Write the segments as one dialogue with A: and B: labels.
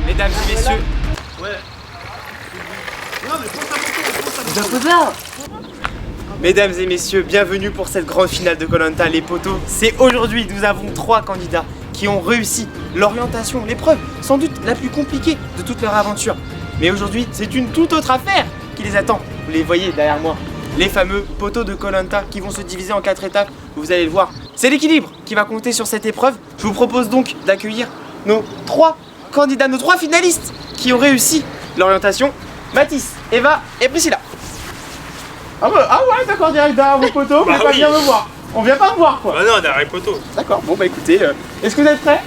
A: Mesdames et messieurs.
B: Ouais. Non mais prends ta photo.
A: Mesdames et messieurs, bienvenue pour cette grande finale de Koh Lanta, les poteaux. C'est aujourd'hui, nous avons 3 candidats qui ont réussi l'orientation, l'épreuve, sans doute la plus compliquée de toute leur aventure. Mais aujourd'hui, c'est une toute autre affaire qui les attend. Vous les voyez derrière moi, les fameux poteaux de Koh Lanta qui vont se diviser en 4 étapes. Vous allez le voir, c'est l'équilibre qui va compter sur cette épreuve. Je vous propose donc d'accueillir nos 3 candidats, nos 3 finalistes qui ont réussi l'orientation. Mathis, Eva et Priscilla. Ah ouais, d'accord, direct derrière vos poteaux, mais pas bien me voir. On vient pas me voir quoi.
B: Bah non, derrière les poteaux.
A: D'accord, bon bah écoutez, est-ce que vous êtes prêts?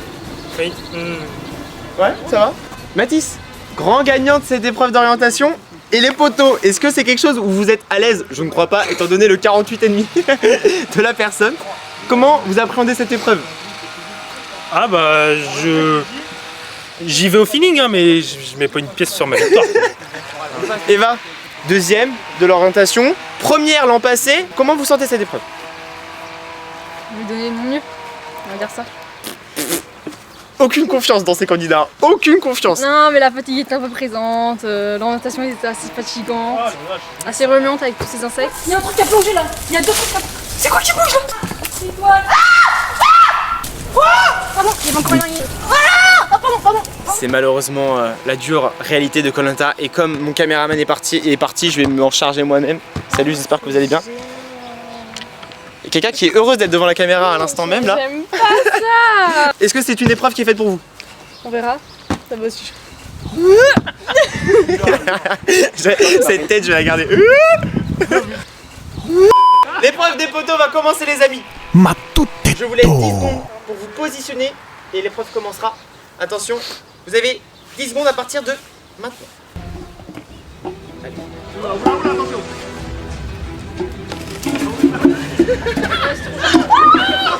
B: Oui.
A: Ouais, ça va. Mathis, grand gagnant de cette épreuve d'orientation. Et les poteaux, est-ce que c'est quelque chose où vous êtes à l'aise? Je ne crois pas, étant donné le 48,5 de la personne. Comment vous appréhendez cette épreuve?
B: Ah bah j'y vais au feeling hein, mais je mets pas une pièce sur ma victoire.
A: Eva, deuxième de l'orientation, première l'an passé. Comment vous sentez cette épreuve?
C: Je vais donner mon mieux, on va dire ça.
A: Aucune confiance dans ces candidats, aucune confiance.
C: Non mais la fatigue était un peu présente, l'orientation était assez fatigante, assez remuante avec tous ces insectes. Il y a un truc à plonger là, il y a 2 trucs à... C'est quoi qui bouge là? C'est quoi? Pardon, il y avait encore rien. Pardon.
A: C'est malheureusement la dure réalité de Koh Lanta. Et comme mon caméraman est parti, je vais m'en charger moi-même. Salut, j'espère que vous allez bien. Il y a quelqu'un qui est heureuse d'être devant la caméra à l'instant même là.
C: J'aime pas ça.
A: Est-ce que c'est une épreuve qui est faite pour vous?
C: On verra, ça va aussi.
A: Cette tête, je vais la garder. L'épreuve des poteaux va commencer les amis. Je vous laisse 10 secondes pour vous positionner et l'épreuve commencera. Attention, vous avez 10 secondes à partir de maintenant.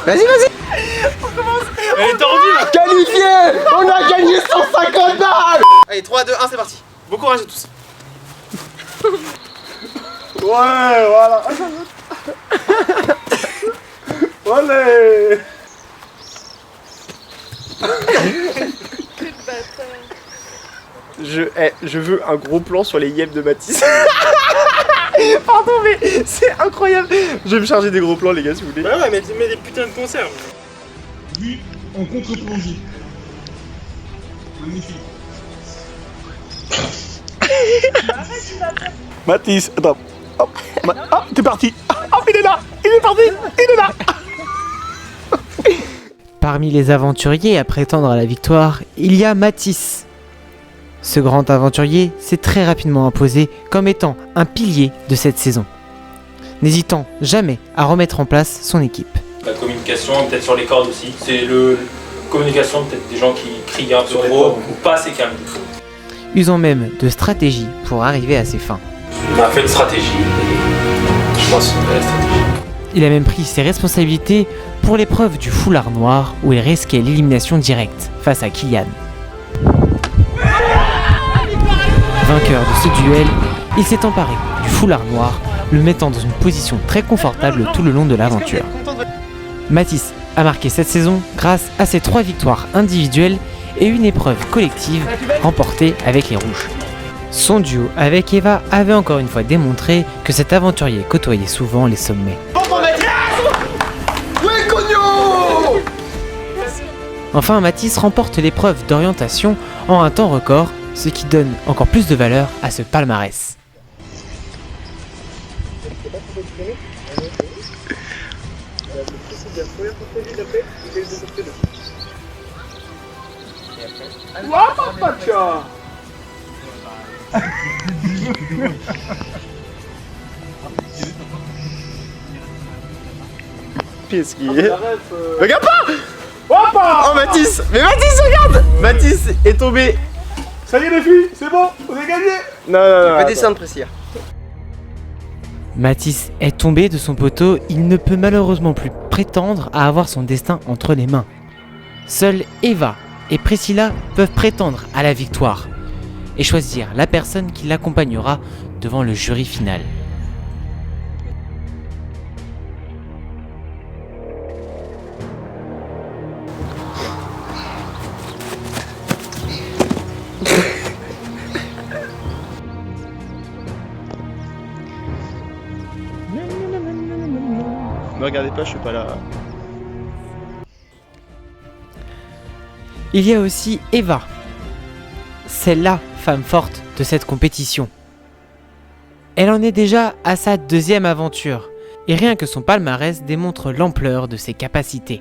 A: Allez. Vas-y. On commence.
B: Elle est tordue là.
A: Qualifié. On a gagné 150 balles. Allez, 3, 2, 1, c'est parti. Bon courage à tous.
B: Ouais, voilà. Allez.
A: Je veux un gros plan sur les yeux de Mathis. Pardon, mais c'est incroyable. Je vais me charger des gros plans, les gars, si vous voulez.
B: Bah ouais, mais des putains de conserves.
D: Vue en contre-plongée. Magnifique.
B: Mathis, attends. Hop, t'es parti. Hop, il est là. Il est parti. Il est là.
E: Parmi les aventuriers à prétendre à la victoire, il y a Mathis. Ce grand aventurier s'est très rapidement imposé comme étant un pilier de cette saison, n'hésitant jamais à remettre en place son équipe.
F: La communication, peut-être sur les cordes aussi. C'est le communication, peut-être des gens qui crient un peu trop ou pas assez calme.
E: Usant même de stratégie pour arriver à ses fins.
F: On a fait une stratégie. Je pense que c'est la stratégie.
E: Il a même pris ses responsabilités pour l'épreuve du foulard noir où il risquait l'élimination directe face à Kylian. Vainqueur de ce duel, il s'est emparé du foulard noir, le mettant dans une position très confortable tout le long de l'aventure. Mathis a marqué cette saison grâce à ses 3 victoires individuelles et une épreuve collective remportée avec les Rouges. Son duo avec Eva avait encore une fois démontré que cet aventurier côtoyait souvent les sommets. Enfin, Mathis remporte l'épreuve d'orientation en un temps record, ce qui donne encore plus de valeur à ce palmarès.
A: Qu'est-ce qu'il est? Regarde pas! Oh Mathis! Mais Mathis, regarde! Mathis est tombé.
B: Ça y est les filles, c'est bon, vous avez gagné.
A: Non. Tu peux descendre, Priscilla.
E: Mathis est tombé de son poteau, il ne peut malheureusement plus prétendre à avoir son destin entre les mains. Seuls Eva et Priscilla peuvent prétendre à la victoire et choisir la personne qui l'accompagnera devant le jury final.
A: Me regardez pas, je suis pas là.
E: Il y a aussi Eva. C'est la femme forte de cette compétition. Elle en est déjà à sa deuxième aventure, et rien que son palmarès démontre l'ampleur de ses capacités.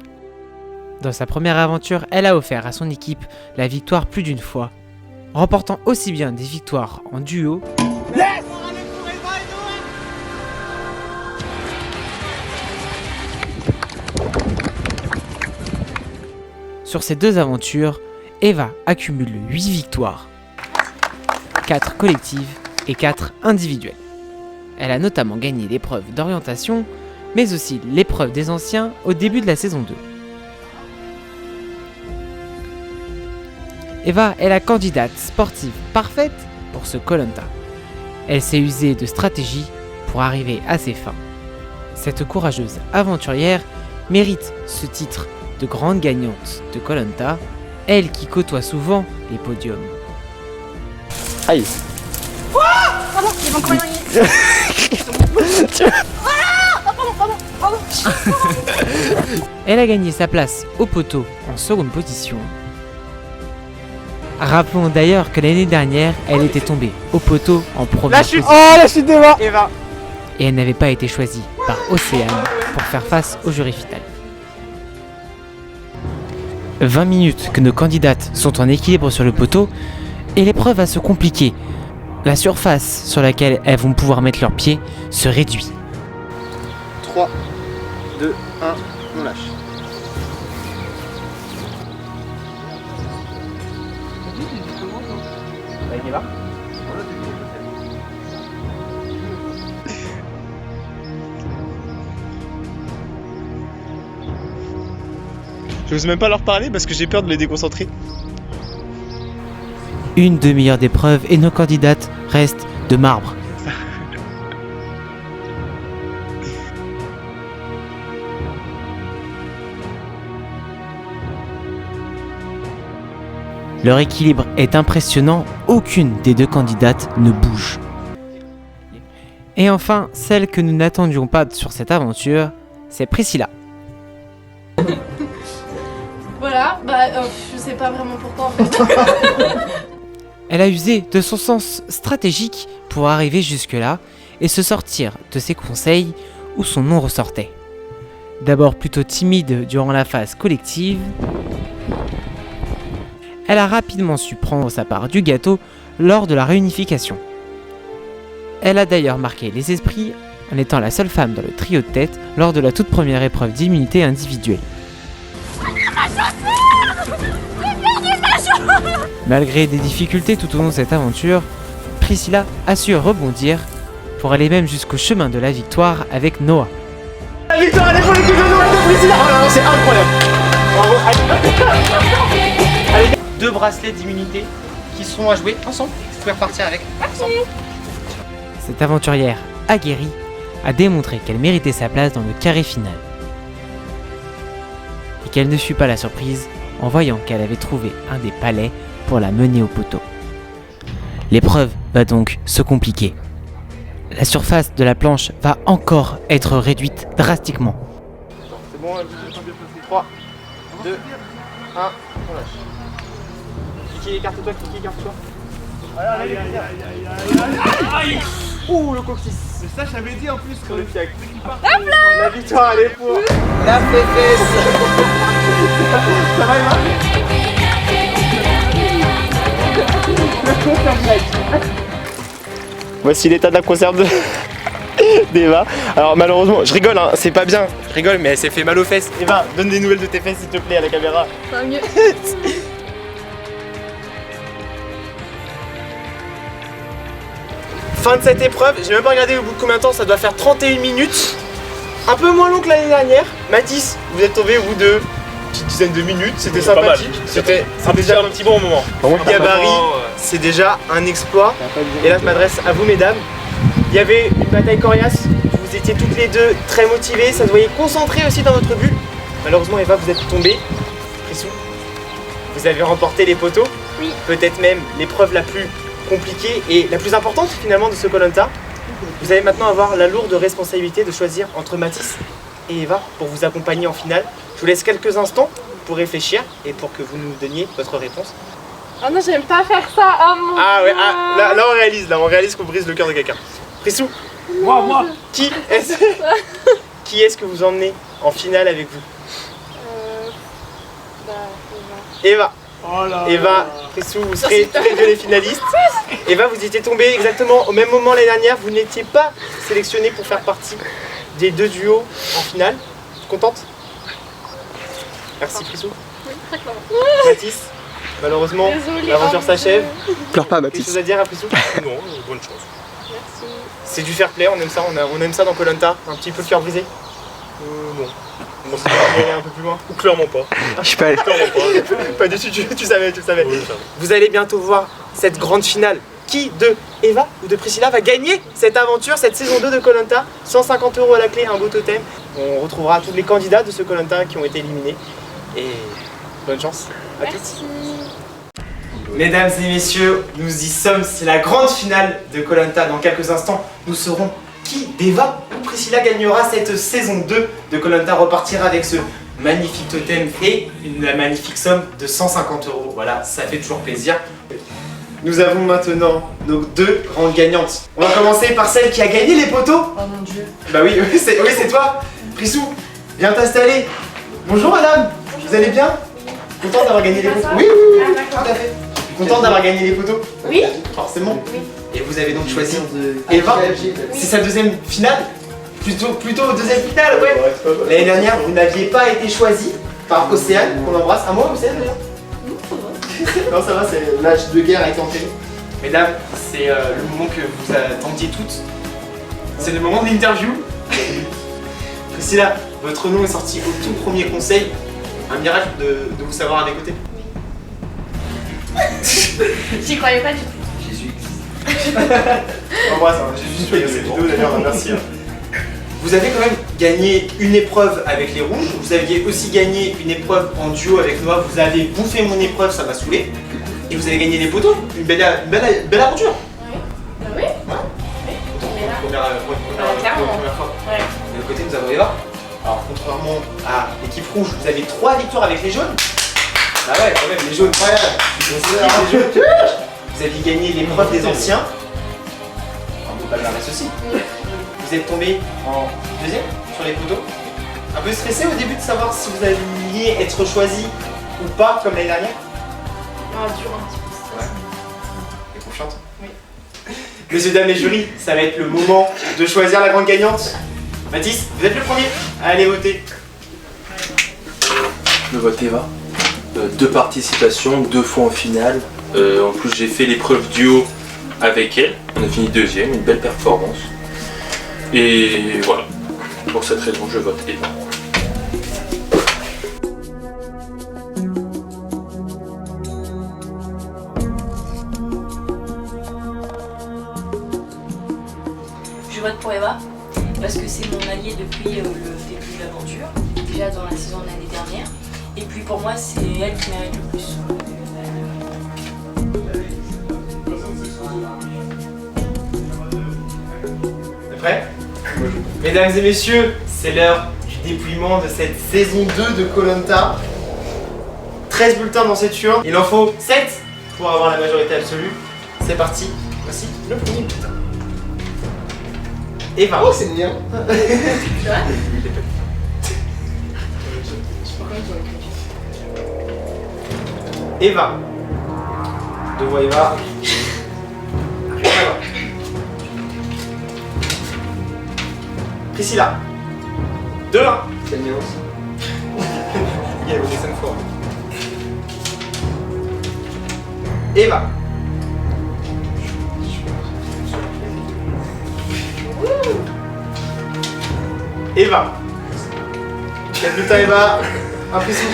E: Dans sa première aventure, elle a offert à son équipe la victoire plus d'une fois, remportant aussi bien des victoires en duo Sur ces deux aventures, Eva accumule 8 victoires, 4 collectives et 4 individuelles. Elle a notamment gagné l'épreuve d'orientation, mais aussi l'épreuve des anciens au début de la saison 2. Eva est la candidate sportive parfaite pour ce Koh-Lanta. Elle s'est usée de stratégie pour arriver à ses fins. Cette courageuse aventurière mérite ce titre de grande gagnante de Koh-Lanta, elle qui côtoie souvent les podiums.
A: Aïe.
C: Pardon, il va encore y aller.
E: Elle a gagné sa place au poteau en seconde position. Rappelons d'ailleurs que l'année dernière, elle était tombée au poteau en première position.
A: Oh, la chute d'Eva. Eva.
E: Et elle n'avait pas été choisie par Océane pour faire face au jury final. 20 minutes que nos candidates sont en équilibre sur le poteau et l'épreuve va se compliquer. La surface sur laquelle elles vont pouvoir mettre leurs pieds se réduit.
A: 3, 2, 1, on lâche. Avec Eva. Je n'ose même pas leur parler parce que j'ai peur de les déconcentrer.
E: Une demi-heure d'épreuve et nos candidates restent de marbre. Leur équilibre est impressionnant, aucune des deux candidates ne bouge. Et enfin, celle que nous n'attendions pas sur cette aventure, c'est Priscilla.
C: Voilà, je sais pas vraiment pourquoi en fait.
E: Elle a usé de son sens stratégique pour arriver jusque-là et se sortir de ses conseils où son nom ressortait. D'abord plutôt timide durant la phase collective, elle a rapidement su prendre sa part du gâteau lors de la réunification. Elle a d'ailleurs marqué les esprits en étant la seule femme dans le trio de tête lors de la toute première épreuve d'immunité individuelle. Malgré des difficultés tout au long de cette aventure, Priscilla a su rebondir pour aller même jusqu'au chemin de la victoire avec Noah.
A: La victoire elle est pour l'équipe de Noël de Priscilla. Oh là là, c'est incroyable. Bravo. Allez, 2 bracelets d'immunité qui seront à jouer ensemble. Vous pouvez repartir avec ensemble.
E: Cette aventurière aguerrie a démontré qu'elle méritait sa place dans le carré final. Et qu'elle ne fut pas la surprise en voyant qu'elle avait trouvé un des palets pour la mener au poteau. L'épreuve va donc se compliquer. La surface de la planche va encore être réduite drastiquement.
A: C'est bon, 3, 2, 1, on lâche. Kiki, écarte-toi, Kiki, écarte-toi. Allez, allez. Ouh, le coccyx.
D: C'est ça, je t'avais dit en plus quand
A: Le fiac. La victoire, elle est pour la féfesse. Ça va, Eva? Voici l'état de la conserve d'Eva. Alors malheureusement, je rigole, hein, c'est pas bien. Je rigole, mais elle s'est fait mal aux fesses. Eva, donne des nouvelles de tes fesses s'il te plaît à la caméra.
C: Ça va mieux.
A: Fin de cette épreuve, j'ai même pas regardé au bout de combien de temps, ça doit faire 31 minutes. Un peu moins long que l'année dernière. Mathis, vous êtes tombé au bout de petite dizaine de minutes, c'était
F: C'est pas mal.
A: sympathique. C'était
F: déjà un petit bon moment.
A: gabarit, c'est déjà un exploit. Et là je m'adresse à vous mesdames. Il y avait une bataille coriace, vous étiez toutes les deux très motivées, ça se voyait concentré aussi dans votre but. Malheureusement Eva, vous êtes tombée. Prissou, vous avez remporté les poteaux.
C: Oui.
A: Peut-être même l'épreuve la plus compliquée et la plus importante finalement de ce Koh-Lanta. Vous allez maintenant avoir la lourde responsabilité de choisir entre Mathis et Eva pour vous accompagner en finale. Je vous laisse quelques instants pour réfléchir et pour que vous nous donniez votre réponse.
C: Oh non, j'aime pas faire ça. Oh mon
A: Ah ouais,
C: Dieu.
A: ah, là on réalise qu'on brise le cœur de quelqu'un. Prissou,
B: Moi.
A: qui est-ce que vous emmenez en finale avec vous? Eva.
B: Oh là.
A: Eva, Prissou, vous serez tous les deux les finalistes. Eva, vous étiez tombée exactement au même moment l'année dernière. Vous n'étiez pas sélectionnée pour faire partie des 2 duos en finale. Contente? Merci Prissou.
C: Oui, très clairement.
A: Mathis, malheureusement,
C: Désolée,
A: l'aventure
C: oh,
A: s'achève.
G: Pleure pas,
A: Quelque chose
G: Mathis.
A: à dire à Prissou?
B: Non, bonne chance.
C: Merci.
A: C'est du fair play, on aime ça, on aime ça dans Koh-Lanta. Un petit peu le cœur brisé.
B: Non.
A: On s'est aller un peu plus loin.
B: Ou clairement pas.
G: Je suis pas allé.
B: Clairement pas.
A: Pas du tout, tu savais.
B: Oui, ça va.
A: Vous allez bientôt voir cette grande finale. Qui de Eva ou de Priscilla va gagner cette aventure, cette saison 2 de Koh-Lanta? 150 € à la clé, un beau totem. On retrouvera tous les candidats de ce Koh-Lanta qui ont été éliminés. Et bonne chance à tous.
C: Merci.
A: Mesdames et messieurs, nous y sommes. C'est la grande finale de Koh-Lanta. Dans quelques instants, nous saurons qui d'Eva ou Priscilla gagnera cette saison 2 de Koh-Lanta. Repartira avec ce magnifique totem et la magnifique somme de 150 €. Voilà, ça fait toujours plaisir. Nous avons maintenant nos 2 grandes gagnantes. On va commencer par celle qui a gagné les poteaux.
H: Oh mon Dieu.
A: Bah oui, c'est toi. Prissou, viens t'installer. Bonjour madame, vous allez bien? Contente d'avoir gagné les poteaux? Oui, tout à fait. Contente d'avoir gagné les poteaux?
H: Oui.
A: Forcément.
H: Oui.
A: Et vous avez donc choisi Eva. C'est sa deuxième finale? Plutôt deuxième finale, ouais. L'année dernière, vous n'aviez pas été choisi par Océane, qu'on embrasse. À moi, Océane d'ailleurs? Non, ça va, c'est l'âge de guerre a été enterré. Mesdames, c'est le moment que vous attendiez toutes. C'est le moment de l'interview. Priscilla, votre nom est sorti au tout premier conseil. Un miracle de vous savoir à mes côtés.
H: J'y croyais pas du tout.
A: On embrasse, hein. J'ai juste fait cette vidéo d'ailleurs, merci. Vous avez quand même gagné une épreuve avec les rouges, vous aviez aussi gagné une épreuve en duo avec Noah, vous avez bouffé mon épreuve, ça m'a saoulé. Et vous avez gagné les poteaux, une belle aventure.
H: Oui.
A: Première fois.
H: Ouais.
A: De l'autre côté, nous avons Eva. Alors, contrairement à l'équipe rouge, vous avez 3 victoires avec les jaunes. Ah ouais, quand même, les jaunes, les jaunes. Vous aviez gagné l'épreuve des anciens. Un beau palmarès aussi. Vous êtes tombé en deuxième sur les poteaux. Un peu stressé au début de savoir si vous alliez être choisi ou pas comme l'année dernière.
H: Ah, dur un petit peu.
A: Ouais. T'es confiante?
H: Oui.
A: Messieurs, dames et jurys, ça va être le moment de choisir la grande gagnante. Mathis, vous êtes le premier. Allez voter.
I: Je vote Eva. 2 participations, 2 fois en finale. En plus, j'ai fait l'épreuve duo avec elle. On a fini deuxième, une belle performance. Et voilà. Pour cette raison, je vote Eva.
H: Je vote pour Eva parce que c'est mon allié depuis le début de l'aventure, déjà dans la saison de l'année dernière. Et puis pour moi, c'est elle qui mérite le plus.
A: T'es prêt? Mesdames et messieurs, c'est l'heure du dépouillement de cette saison 2 de Koh-Lanta. 13 bulletins dans cette urne. Il en faut 7 pour avoir la majorité absolue. C'est parti. Voici le premier bulletin. Eva. Oh, c'est le mien. Eva. Deux voix Eva. Priscilla. 2-1. C'est le mien aussi. Il y a voté 5 fois. Eva. Eva. 4 bulletins Eva. Un Prissou.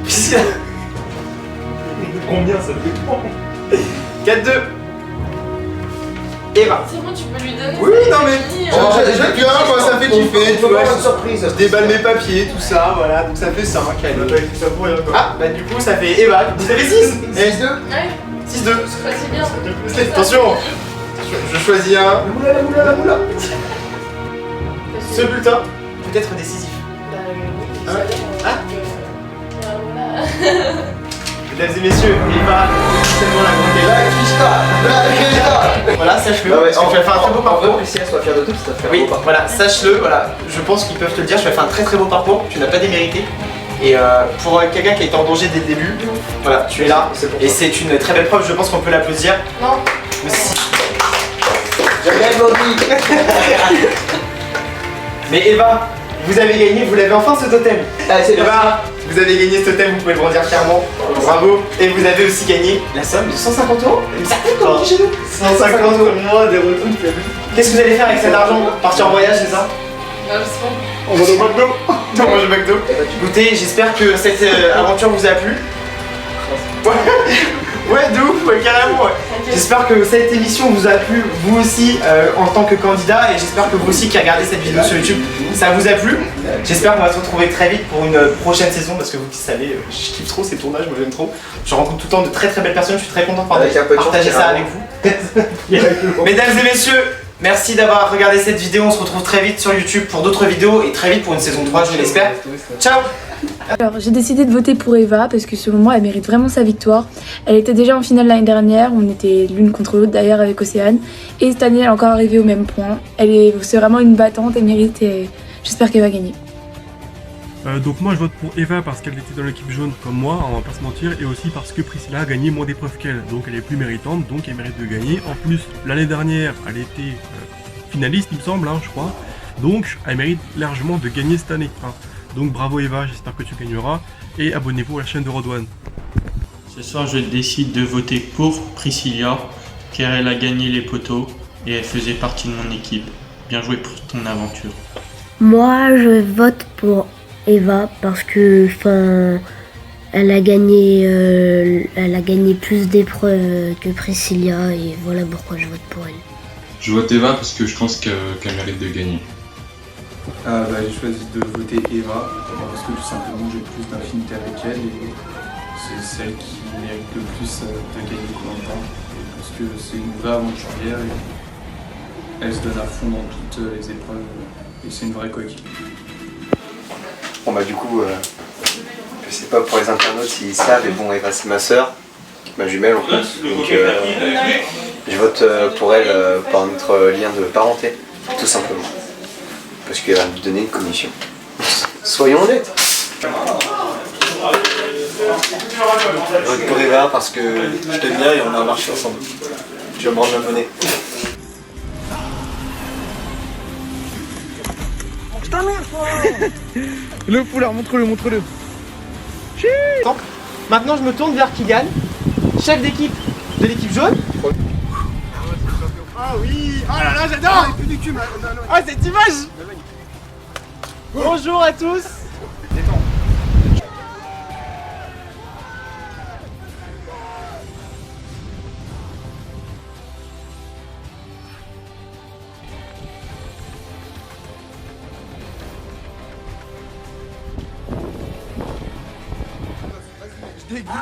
A: Priscilla.
B: Combien ça dépend?
A: 4-2. Eva.
C: C'est bon, tu peux lui donner.
A: Oui, non mais j'aime bien, moi ça fait kiffer, tu vois,
G: une surprise.
A: je déballe mes papiers, tout ça, voilà, donc ça fait 5. Ah, bah du coup ça fait Eva, vous avez 6
C: Ouais.
A: 6-2.
C: C'est bien.
A: Attention, je choisis un.
G: La moula.
A: Ce bulletin peut être décisif.
C: Bah,
A: Mesdames et messieurs, Eva, tellement la grande Eva. Voilà, sache-le.
G: Ah ouais,
A: parce que tu vas faire un très beau parcours.
G: Si elle soit fière de toi, ça te fait un
A: Oui,
G: beau parcours.
A: voilà, sache-le, voilà. Je pense qu'ils peuvent te le dire, tu as fait un très très beau parcours, tu n'as pas démérité. Et pour quelqu'un qui a été en danger dès le début, voilà, tu es là. Et c'est une très belle preuve, je pense qu'on peut l'applaudir.
C: Non.
A: Aussi.
G: J'aime Bobby.
A: Mais Eva, vous avez gagné, vous l'avez enfin ce totem.
G: C'est
A: Eva, vous avez gagné ce totem, vous pouvez le brandir fièrement. Bravo. Et vous avez aussi gagné la somme de 150 €. Ça coûte comme on dit chez nous. 150 €.
D: Moi, des retours,
A: Qu'est-ce que vous allez faire avec cet argent? Partir en voyage, c'est ça?
C: Je sais pas.
D: on va au McDo.
A: On mange au McDo. Écoutez, j'espère que cette aventure vous a plu. Ouais, de ouf, ouais, carrément. Ouais. J'espère que cette émission vous a plu, vous aussi, en tant que candidat, et j'espère que vous aussi qui regardez cette vidéo sur YouTube, ça vous a plu. J'espère qu'on va se retrouver très vite pour une prochaine saison, parce que vous qui savez, je kiffe trop ces tournages, moi j'aime trop. Je rencontre tout le temps de très très belles personnes, je suis très content de
G: Avec un peu de
A: partager
G: chance,
A: ça avec vous. Mesdames et messieurs, merci d'avoir regardé cette vidéo, on se retrouve très vite sur YouTube pour d'autres vidéos, et très vite pour une saison 3, je l'espère. Ciao.
J: Alors j'ai décidé de voter pour Eva parce que selon moi elle mérite vraiment sa victoire. Elle était déjà en finale l'année dernière, on était l'une contre l'autre d'ailleurs avec Océane. Et cette année elle est encore arrivée au même point. C'est vraiment une battante, elle mérite et j'espère qu'elle va gagner.
K: Donc moi je vote pour Eva parce qu'elle était dans l'équipe jaune comme moi, on va pas se mentir, et aussi parce que Priscilla a gagné moins d'épreuves qu'elle, donc elle est plus méritante, donc elle mérite de gagner. En plus l'année dernière elle était finaliste il me semble, je crois, donc elle mérite largement de gagner cette année. Donc bravo Eva, j'espère que tu gagneras, et abonnez-vous à la chaîne de Road One.
L: Ce soir je décide de voter pour Priscilla, car elle a gagné les poteaux, et elle faisait partie de mon équipe. Bien joué pour ton aventure.
M: Moi je vote pour Eva parce que elle a gagné plus d'épreuves que Priscilla, et voilà pourquoi je vote pour elle.
N: Je vote Eva parce que je pense qu'elle mérite de gagner.
O: J'ai choisi de voter Eva parce que tout simplement j'ai plus d'affinité avec elle et c'est celle qui mérite le plus de gagner Koh-Lanta parce que c'est une vraie aventurière et elle se donne à fond dans toutes les épreuves et c'est une vraie coéquipière.
G: Bon bah du coup, je sais pas pour les internautes s'ils savent, mais bon Eva c'est ma soeur, ma jumelle en plus, donc je vote pour elle par notre lien de parenté, tout simplement. Parce qu'elle va me donner une commission. Soyons honnêtes. Je vote pour Eva parce que je t'aime bien et on a marché ensemble. Tu vas me rendre la monnaie.
A: Le foulard, montre-le. Maintenant je me tourne vers Kylian, chef d'équipe de l'équipe jaune. Ah oui, oh là là j'adore. Ah cette image. Bonjour à tous. Je dégueule.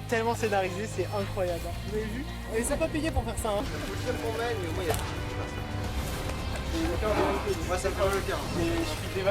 A: Tellement scénarisé, c'est incroyable. Vous avez vu? Ils sont pas payés pour faire ça. Moi ça me fait le cœur. Mais je suis des